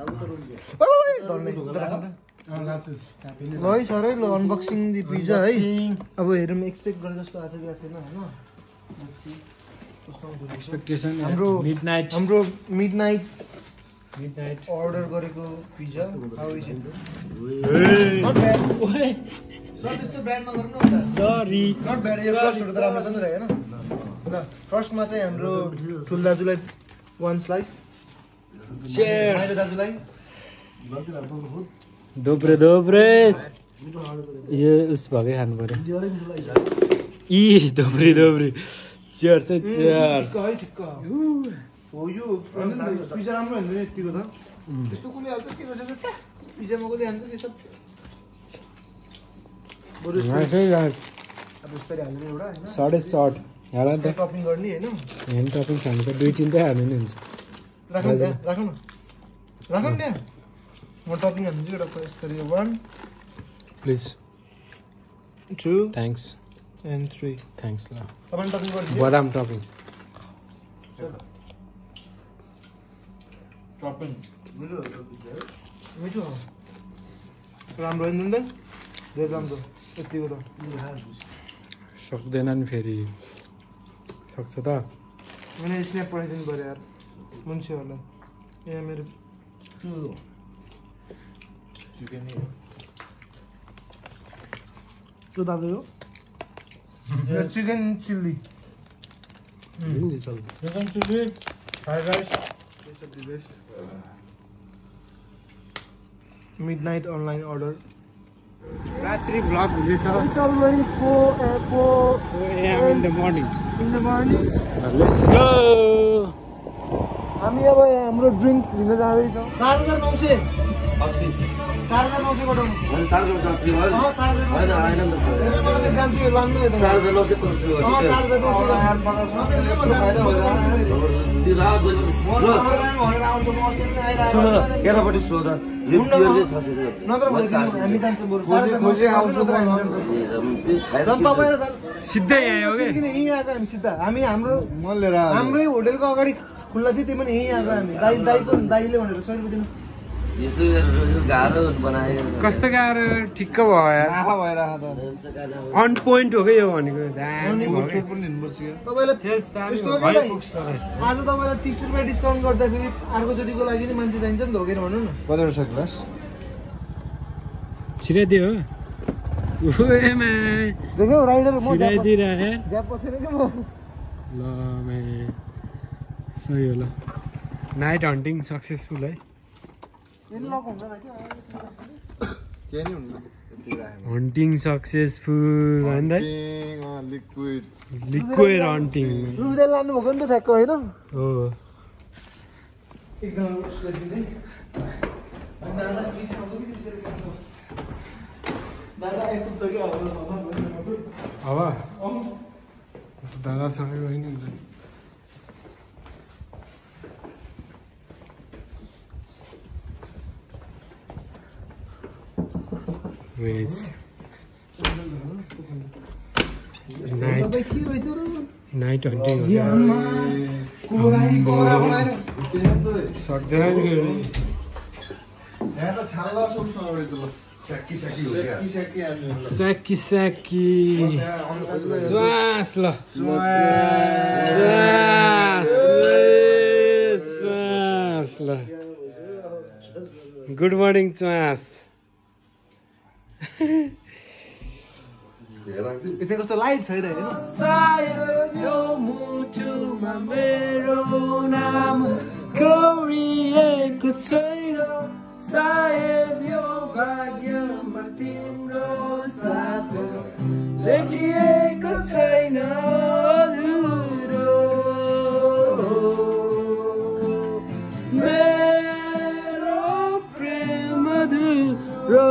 ल है सर है ल अनबक्सिङ दि पिज्जा है अब हेरौँ एक्सपेक्ट गरे जस्तो आएको छ कि छैन होइन एक्सपेक्टेसन हाम्रो मिडनाइट अर्डर गरेको pizza how is it sir त्यस्तो ब्याड नगर्नु न सरी नट ब्याड यो क्रसहरु त राम्रो छ नि त हैन ल फर्स्टमा चाहिँ हाम्रो सुल दाजुलाई 1 स्लाइस चीयर्स माइलो दाजुलाई दोब्रे यो उस भएकै खानु पर्यो इ दोब्रे चीयर्स है चीयर्स है ठिक्क हो यो पिज्जा राम्रो हुन्छ नि यतिको त त्यस्तो कुनै हाल्छ के गर्छ पिज्जामा कसले हाल्छ त्यो सब बरु अब यस्तरी हाल्ने एउटा हैन 7.5 हाल त टपिङ गर्ने हैन हैन टपिङ खानु त दुई तीनटै हाल्नु नि हुन्छ राख्नु न त्यहाँ म टपिङ हाल्छु एउटा यस्तरी 1 प्लिज 2 थ्याङ्क्स and 3 थ्याङ्क्स ल तपाईले टपिङ गर्नु बदाम टपिङ टपिङ मिठो राम्रो होइन नि त धेरै राम्रो यतिको त सक्दैन नि फेरि सक्छ त मैले स्न्याप पठाइदिनु पर्यो यार मान्छेहरूलाई यहाँ मेरो त्यो दाजु हो chicken chilli chicken chilli fried rice midnight online order रात्रि भ्लग हुँदैछ in the morning let's go हामी अब हाम्रो ड्रिङ्क लिन जाँदैछौँ 4980 4980 गरौँ केटापट्टि सोध सिधै यहाँ हो कि यहीँ आएको हामी सिधा हामी हाम्रै होटेलको अगाडि खुल्ला थियो त्यो पनि यहीँ आएको हामी दाइले भनेर 100 रुपियाँ दिनु कस्तो गाह्रो ठिक्क भयो यार अन पोइन्ट हो कि यो भनेको तपाईँलाई आज तपाईँलाई 30 रुपियाँ डिस्काउन्ट गर्दाखेरि अर्कोचोटिको लागि नि मान्छे चाहिन्छ नि त हो कि भन्नु न छिराइदियो देख्यौ राइडर म छिराइदिइराखे ज्याप पसेर के म ल सही हो ल नाइट हन्टिङ सक्सेसफुल है हन्टिङ सक्सेसफुल होइन लिक्विड हन्टिङ रुखदेल लानुभएको नि त ठ्याक्क होइन हो अब दादासँगै गयो नि हुन्छ वेज नाइट हन्टिङ सक्दैन नि स्याकी श्वास ल श्वास ल गुड मर्निङ च्वास कस्तो लाइट छ होइन मेरो नाम कोरिएको छैन सायद यो भाग्यमा तिम्रो साथ लेखिएको छैन मेरो प्रेम मधुरो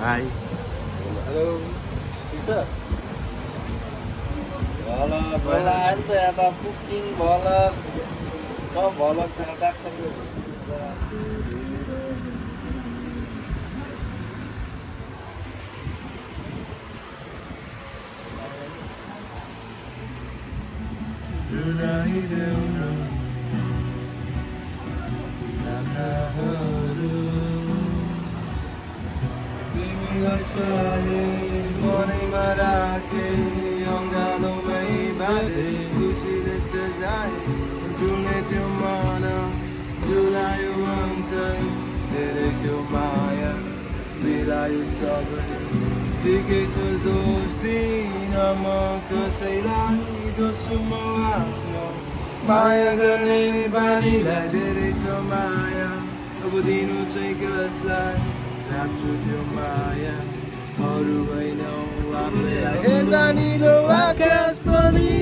Hi. Hello Bisa. Kalau belain tuh ya buking bola. सब भलक डाक्टर मनैमा राखे अङ्गालोमै बाँधे खुसीले सजाए जुने त्यो मन जुलायो अन्तै धेरै त्यो माया बिलायो सबै ठिकै छ दोष दिन म कसैलाई दोस्रो म आफ्नो माया गर्ने बानीलाई धेरै छ माया अब दिनु चाहिँ कसलाई राख्छु त्यो माया अरू होइन आफैलाई हेर्दा निलो आकाश पनि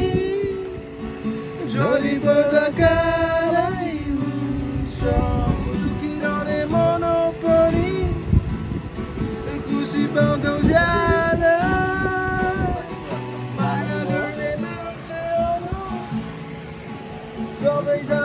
झोली पर्दा कालै हुन्छ दुखिरहने मन पनि खुसी पाउँदौ ज्यादा माया गर्ने मान्छेहरू सबैजना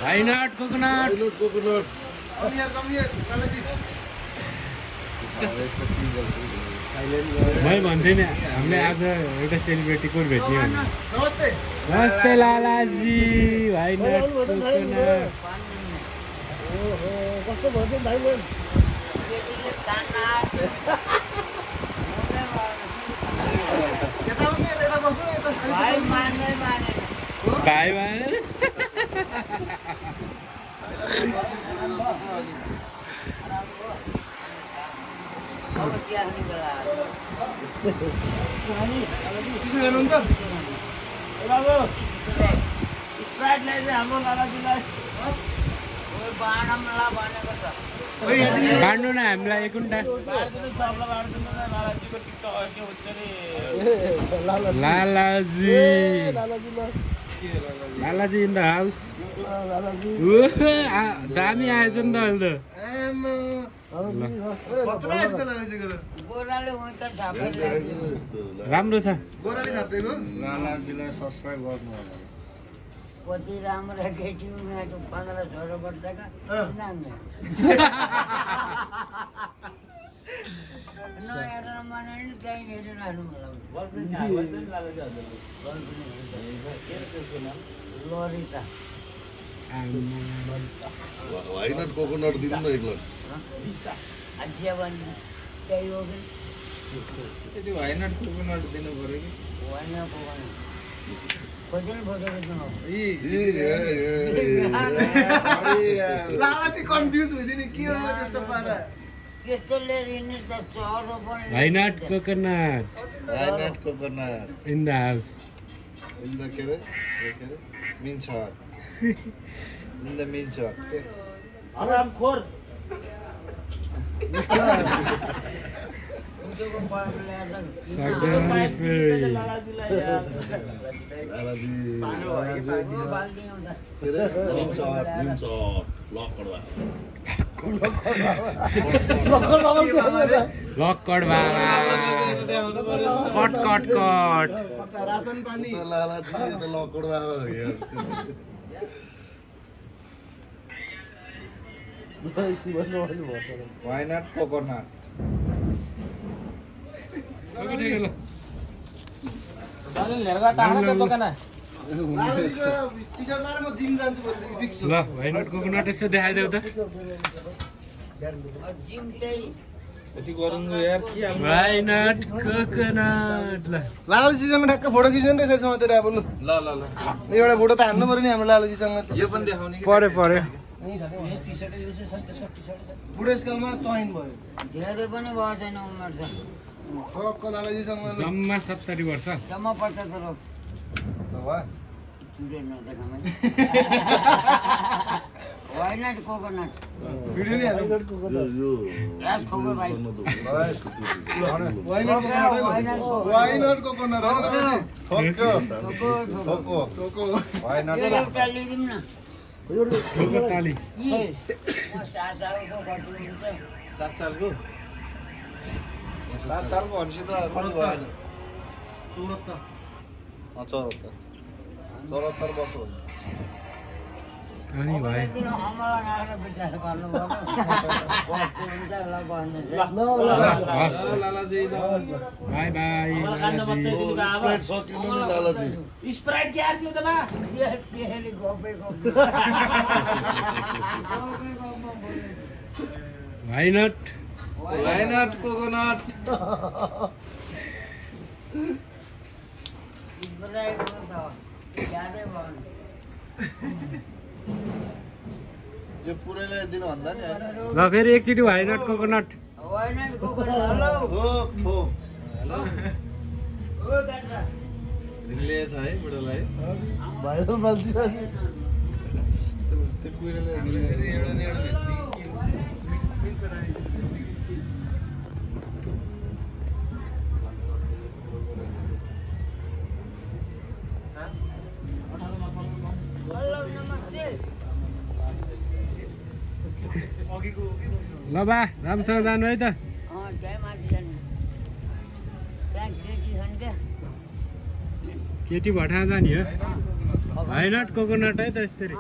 Why not coconut? coconut. Come here, Lalaji. मैं भन्थे नि हामीले आज एउटा सेलिब्रेटीको भेट्ने भने नमस्ते नमस्ते लालाजी भाइ नट कोकोनट कस्तो भयो भाइले यता आउनु यता बस्नु यता भाइ माने चिसो हेर्नुहुन्छ बाबु स्प्राइट ल्याइदिए हाम्रो लालाजीलाई बाँड्नु न हामीलाई एक Kunta Lalaji in the house दामी आएछ नि त अहिले त राम्रो छ गोराले छापेको लालाजीलाई सब्सक्राइब गर्नु होला कति राम्रो केटी 15-16 वर्षका नहेरेर माने नि त्यहीँ हेरेर हाल्नु लरिता Why not coconut दिनु न एक लट अझै भने त्यही हो कि त्यति why not coconut दिनु पर्यो कि होइन कोही खोजेर फोटो खिच्नु लालाजी कन्फ्युज भइदिने के हो त्यस्तो पारा त्यस्तो लिएर हिँड्ने त चरो पनि Why not coconut why not coconut in the house? in the के रे means hot in the means hot आराम खोर सक्दैन फेरि लालाजी means hot लक्कड बाला कट कट कट रासन पानी लालाजी त लक्कड बाबा हो यार why not coconut लालाजीको टी-शर्ट लाएर म जिम जान्छु भनेदेखि फिक्स हो ल Why not coconut यसो देखाइदेऊ त जिम चाहिँ यति गरौँ यार के Why not coconut ल लालाजीसँग ठ्याक्क फोटो खिच्नु नि त्यसरी समातेर अब लु ल ल ल एउटा फोटो त हान्नु पर्यो नि हाम्रो लालाजीसँग यो पनि देखाउने कि पर्यो बुढेसकालमा चयन भयो धेरै पनि भएको छैन उमेर त सबको लालाजीसँग जम्मा 70 वर्ष जम्मा 75 हो वाह चुरे नदेखामै वाइनट कोकोनट भिडियो नि हाल्नु रास खोको भाइ वाइनट कोकोनट कोको वाइनट एउटा लिदिम न ताली यी म 7 सालको कति हुन्छ 7 सालको 7 सालको भनेपछि त कति भयो 74 वर्ष हो अनि भाइ दिन अमला आएर विचार गर्नु पर्यो कस्तो हुन्छ ल भन्नु हस् Lalaji by by Lalaji Sprite सकिनु नि लालाजी स्प्राइट क्या पियो त बा त्यसले गफै गफ वाइनट वाइनट कोकोनट इब्राहिम त ज्यादै भयो यो पुरैलाई दिनु भन्दा नि हैन ल फेरि एकचोटि वाइनट कोकोनट वाइनट कोकोनट हेलो हो हो ओ दादा दिल्ली छ है बुढोलाई भाइरल मान्छे त्यो पुरैलाई हेलो नमस्ते ल बा राम्रोसँग जानु है त त्यही माथि जाने त्यहाँ केटी छन् क्या केटी भठा जाने हो वाइनट कोकोनट है त यस्तरी